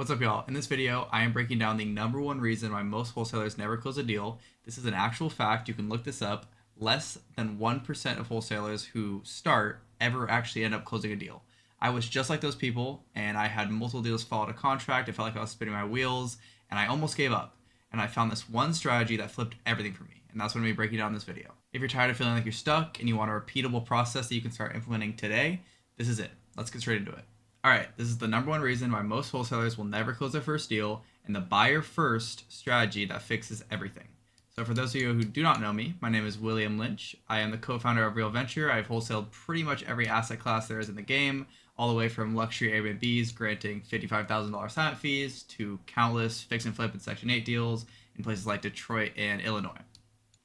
What's up, y'all? In this video, I am breaking down the number one reason why most wholesalers never close a deal. This is an actual fact. You can look this up. Less than 1% of wholesalers who start ever actually end up closing a deal. I was just like those people, and I had multiple deals fall out of contract. It felt like I was spinning my wheels, and I almost gave up. And I found this one strategy that flipped everything for me, and that's what I'm going to be breaking down in this video. If you're tired of feeling like you're stuck and you want a repeatable process that you can start implementing today, this is it. Let's get straight into it. Alright, this is the number one reason why most wholesalers will never close their first deal, and the buyer first strategy that fixes everything. So for those of you who do not know me, my name is William Lynch. I am the co-founder of Real Venture. I've wholesaled pretty much every asset class there is in the game, all the way from luxury Airbnbs granting $55,000 sign-up fees to countless fix and flip and Section 8 deals in places like Detroit and Illinois.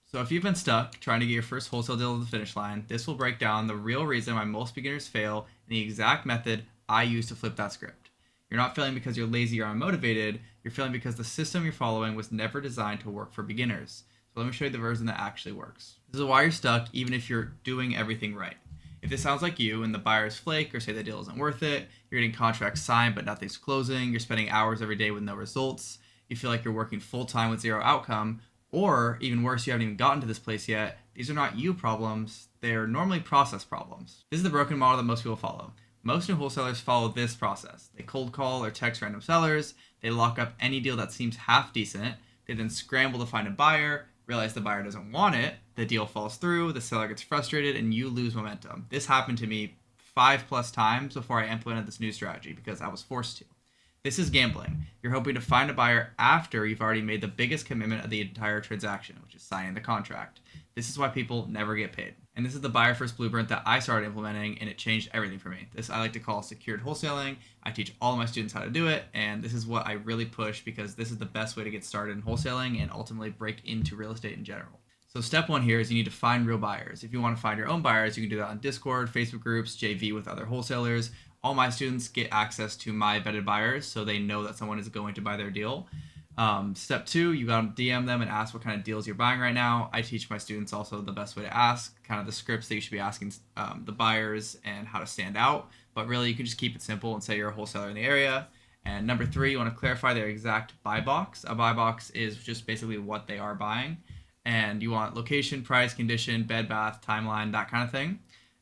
So if you've been stuck trying to get your first wholesale deal to the finish line, this will break down the real reason why most beginners fail and the exact method I use to flip that script. You're not failing because you're lazy or unmotivated. You're failing because the system you're following was never designed to work for beginners. So let me show you the version that actually works. This is why you're stuck even if you're doing everything right. If this sounds like you and the buyers flake or say the deal isn't worth it, you're getting contracts signed but nothing's closing, you're spending hours every day with no results, you feel like you're working full-time with zero outcome, or even worse, you haven't even gotten to this place yet, these are not you problems, they're normally process problems. This is the broken model that most people follow. Most new wholesalers follow this process. They cold call or text random sellers, they lock up any deal that seems half decent, they then scramble to find a buyer, realize the buyer doesn't want it, the deal falls through, the seller gets frustrated, and you lose momentum. This happened to me 5+ times before I implemented this new strategy because I was forced to. This is gambling. You're hoping to find a buyer after you've already made the biggest commitment of the entire transaction, which is signing the contract. This is why people never get paid. And this is the buyer first blueprint that I started implementing, and it changed everything for me. This I like to call secured wholesaling. I teach all of my students how to do it, and this is what I really push because this is the best way to get started in wholesaling and ultimately break into real estate in general. So step one here is you need to find real buyers. If you want to find your own buyers, you can do that on Discord, Facebook groups, JV with other wholesalers. All my students get access to my vetted buyers so they know that someone is going to buy their deal. Step two, you got to DM them and ask what kind of deals you're buying right now. I teach my students also the best way to ask, kind of the scripts that you should be asking the buyers and how to stand out. But really, you can just keep it simple and say you're a wholesaler in the area. And number three, you want to clarify their exact buy box. A buy box is just basically what they are buying. And you want location, price, condition, bed, bath, timeline, that kind of thing.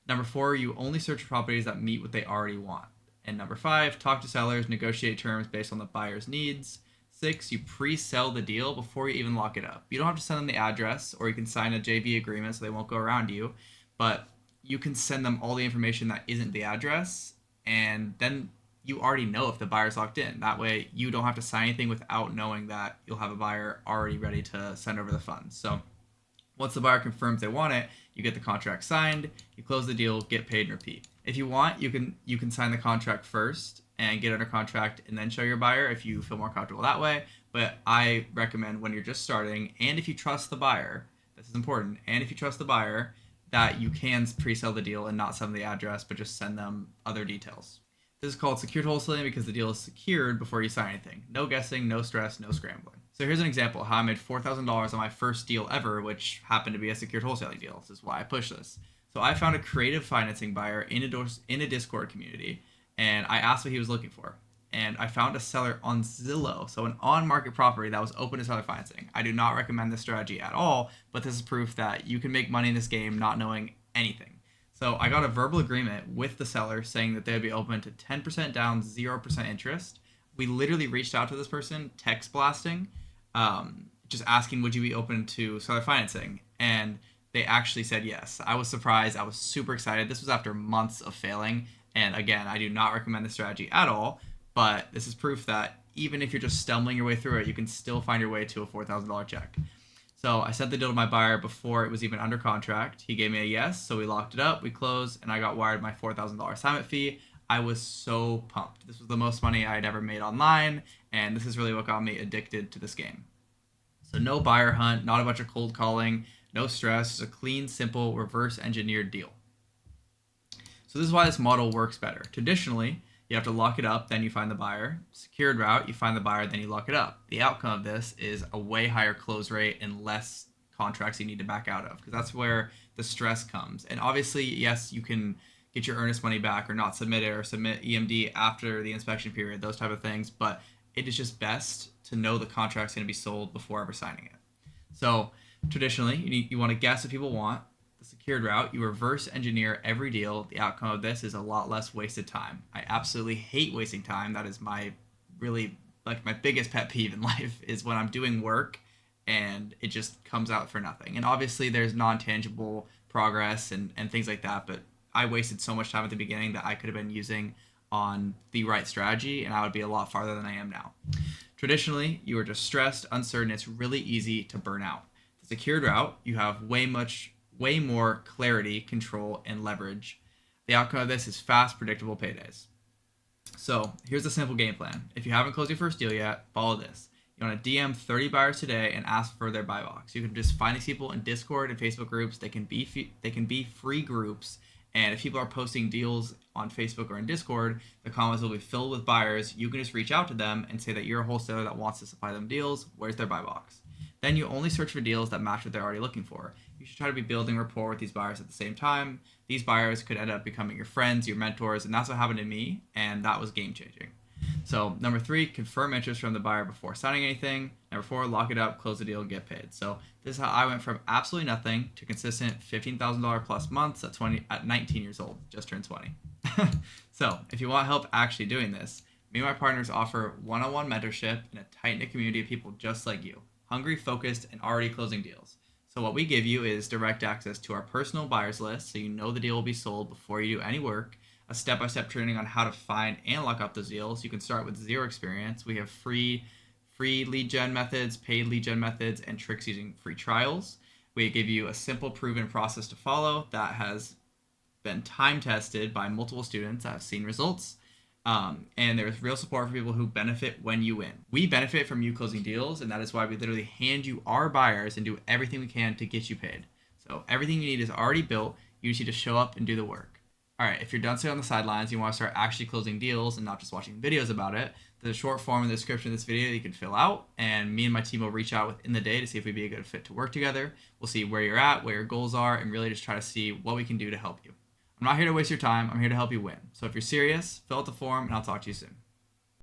Number four, you only search for properties that meet what they already want. And number five, talk to sellers, negotiate terms based on the buyer's needs. 6, you pre-sell the deal before you even lock it up. You don't have to send them the address, or you can sign a JV agreement so they won't go around you, but you can send them all the information that isn't the address, and then you already know if the buyer's locked in. That way, you don't have to sign anything without knowing that you'll have a buyer already ready to send over the funds. So once the buyer confirms they want it, you get the contract signed, you close the deal, get paid, and repeat. If you want, you can sign the contract first and get under contract and then show your buyer if you feel more comfortable that way. But I recommend when you're just starting, and if you trust the buyer, this is important, and if you trust the buyer, that you can pre-sell the deal and not send them the address, but just send them other details. This is called secured wholesaling because the deal is secured before you sign anything. No guessing, no stress, no scrambling. So here's an example of how I made $4,000 on my first deal ever, which happened to be a secured wholesaling deal. This is why I push this. So I found a creative financing buyer in a Discord community, and I asked what he was looking for. And I found a seller on Zillow, so an on-market property that was open to seller financing. I do not recommend this strategy at all, but this is proof that you can make money in this game not knowing anything. So I got a verbal agreement with the seller saying that they would be open to 10% down, 0% interest. We literally reached out to this person, text blasting, just asking, would you be open to seller financing? And they actually said yes. I was surprised. I was super excited. This was after months of failing. And again, I do not recommend this strategy at all, but this is proof that even if you're just stumbling your way through it, you can still find your way to a $4,000 check. So I sent the deal to my buyer before it was even under contract. He gave me a yes, so we locked it up, we closed, and I got wired my $4,000 assignment fee. I was so pumped. This was the most money I had ever made online, and this is really what got me addicted to this game. So no buyer hunt, not a bunch of cold calling, no stress, just a clean, simple, reverse engineered deal. So this is why this model works better. Traditionally, you have to lock it up, then you find the buyer. Secured route, you find the buyer, then you lock it up. The outcome of this is a way higher close rate and less contracts you need to back out of, because that's where the stress comes. And obviously, yes, you can get your earnest money back or not submit it or submit EMD after the inspection period, those type of things. But it is just best to know the contract's going to be sold before ever signing it. So traditionally, you want to guess what people want. The secured route, you reverse engineer every deal. The outcome of this is a lot less wasted time. I absolutely hate wasting time. That is my really like my biggest pet peeve in life is when I'm doing work and it just comes out for nothing. And obviously there's non-tangible progress and things like that, but I wasted so much time at the beginning that I could have been using on the right strategy and I would be a lot farther than I am now. Traditionally, you are just stressed, uncertain, it's really easy to burn out. The secured route, you have way more clarity, control, and leverage. The outcome of this is fast, predictable paydays. So here's a simple game plan. If you haven't closed your first deal yet, follow this. You want to DM 30 buyers today and ask for their buy box. You can just find these people in Discord and Facebook groups. They can be free groups. And if people are posting deals on Facebook or in Discord, the comments will be filled with buyers. You can just reach out to them and say that you're a wholesaler that wants to supply them deals. Where's their buy box? Then you only search for deals that match what they're already looking for. You should try to be building rapport with these buyers at the same time. These buyers could end up becoming your friends, your mentors, and that's what happened to me, and that was game changing. So number 3, confirm interest from the buyer before signing anything. Number 4, lock it up, close the deal, and get paid. So this is how I went from absolutely nothing to consistent $15,000 plus months at 19 years old. Just turned 20. So if you want help actually doing this, me and my partners offer one-on-one mentorship in a tight-knit community of people just like you, hungry, focused, and already closing deals. So what we give you is direct access to our personal buyers list, so you know the deal will be sold before you do any work, a step-by-step training on how to find and lock up those deals. You can start with zero experience. We have free lead gen methods, paid lead gen methods, and tricks using free trials. We give you a simple, proven process to follow that has been time tested by multiple students that have seen results. And there's real support for people who benefit when you win. We benefit from you closing deals, and that is why we literally hand you our buyers and do everything we can to get you paid. So everything you need is already built. You just need to show up and do the work. All right, if you're done sitting on the sidelines, you want to start actually closing deals and not just watching videos about it, there's a short form in the description of this video that you can fill out, and me and my team will reach out within the day to see if we'd be a good fit to work together. We'll see where you're at, where your goals are, and really just try to see what we can do to help you. I'm not here to waste your time. I'm here to help you win. So if you're serious, fill out the form, and I'll talk to you soon.